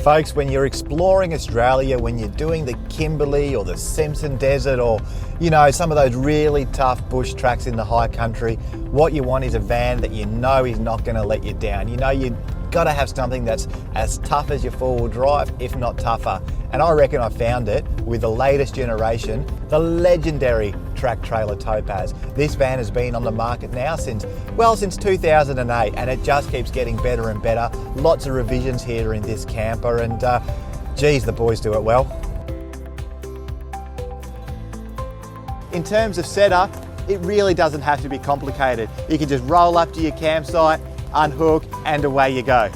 Folks, when you're exploring Australia, when you're doing the Kimberley or the Simpson Desert or, you know, some of those really tough bush tracks in the high country, what you want is a van that you know is not going to let you down. You know, you've got to have something that's as tough as your four-wheel drive, if not tougher. And I reckon I found it with the latest generation, the legendary track trailer Topaz. This van has been on the market now since 2008, and it just keeps getting better and better. Lots of revisions here in this camper, and geez, the boys do it well. In terms of setup, it really doesn't have to be complicated. You can just roll up to your campsite, unhook, and away you go.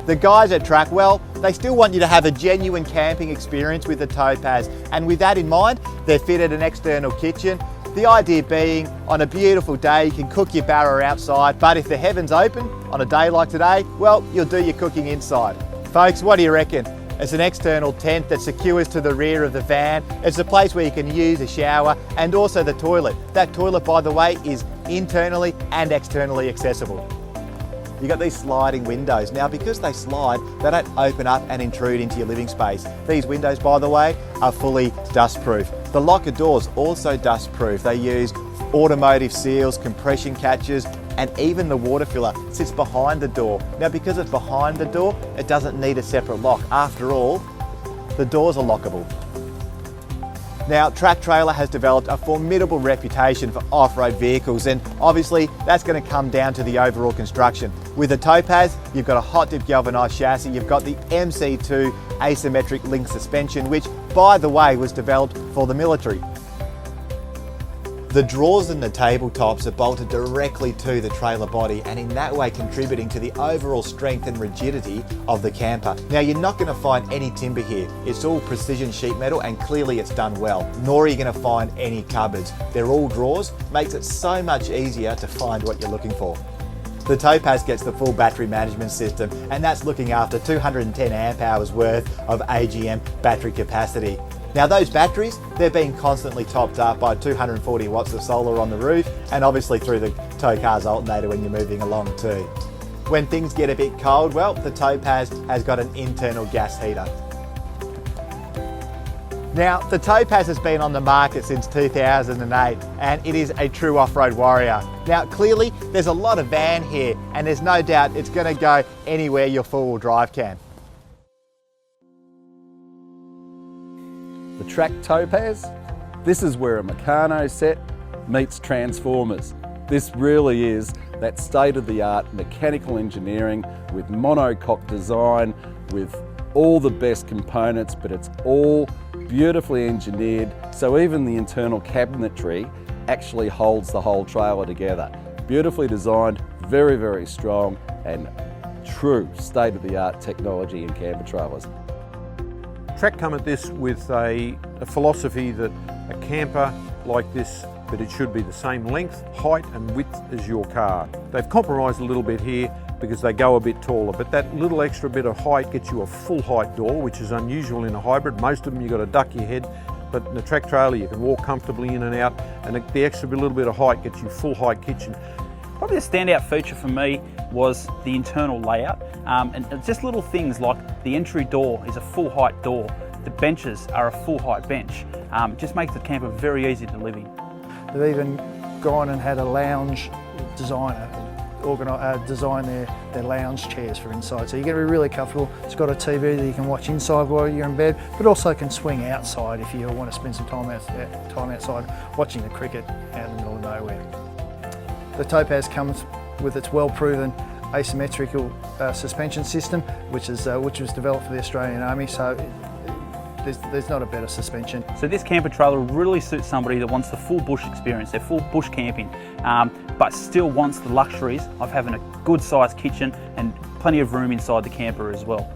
The guys at Track, well, they still want you to have a genuine camping experience with the Topaz, and with that in mind, they've fitted an external kitchen. The idea being, on a beautiful day, you can cook your barra outside, but if the heaven's open on a day like today, well, you'll do your cooking inside. Folks, what do you reckon? It's an external tent that secures to the rear of the van. It's a place where you can use a shower and also the toilet. That toilet, by the way, is internally and externally accessible. You've got these sliding windows. Now, because they slide, they don't open up and intrude into your living space. These windows, by the way, are fully dustproof. The locker doors also dustproof. They use automotive seals, compression catches, and even the water filler sits behind the door. Now, because it's behind the door, it doesn't need a separate lock. After all, the doors are lockable. Now, Track Trailer has developed a formidable reputation for off-road vehicles, and obviously that's going to come down to the overall construction. With the Topaz, you've got a hot dip galvanised chassis, you've got the MC2 asymmetric link suspension, which, by the way, was developed for the military. The drawers and the tabletops are bolted directly to the trailer body, and in that way contributing to the overall strength and rigidity of the camper. Now, you're not going to find any timber here. It's all precision sheet metal, and clearly it's done well. Nor are you going to find any cupboards. They're all drawers, makes it so much easier to find what you're looking for. The Topaz gets the full battery management system, and that's looking after 210 amp hours worth of AGM battery capacity. Now, those batteries, they're being constantly topped up by 240 watts of solar on the roof, and obviously through the tow car's alternator when you're moving along too. When things get a bit cold, well, the Topaz has got an internal gas heater. Now, the Topaz has been on the market since 2008, and it is a true off-road warrior. Now, clearly, there's a lot of van here, and there's no doubt it's going to go anywhere your four-wheel drive can. The Track Topaz, this is where a Meccano set meets Transformers. This really is that state-of-the-art mechanical engineering with monocoque design, with all the best components, but it's all beautifully engineered, so even the internal cabinetry actually holds the whole trailer together. Beautifully designed, very, very strong, and true state-of-the-art technology in camper trailers. Track come at this with a philosophy that a camper like this, that it should be the same length, height and width as your car. They've compromised a little bit here because they go a bit taller, but that little extra bit of height gets you a full height door, which is unusual in a hybrid. Most of them you've got to duck your head, but in a track trailer you can walk comfortably in and out, and the extra little bit of height gets you full height kitchen. Probably the standout feature for me was the internal layout, and just little things like the entry door is a full height door, the benches are a full height bench. It just makes the camper very easy to live in. They've even gone and had a lounge designer design their lounge chairs for inside, so you're going to be really comfortable. It's got a TV that you can watch inside while you're in bed, but also can swing outside if you want to spend some time outside watching the cricket out in the middle of nowhere. The Topaz comes with its well-proven asymmetrical suspension system, which was developed for the Australian Army, so there's not a better suspension. So this camper trailer really suits somebody that wants the full bush experience, they're full bush camping, but still wants the luxuries of having a good sized kitchen and plenty of room inside the camper as well.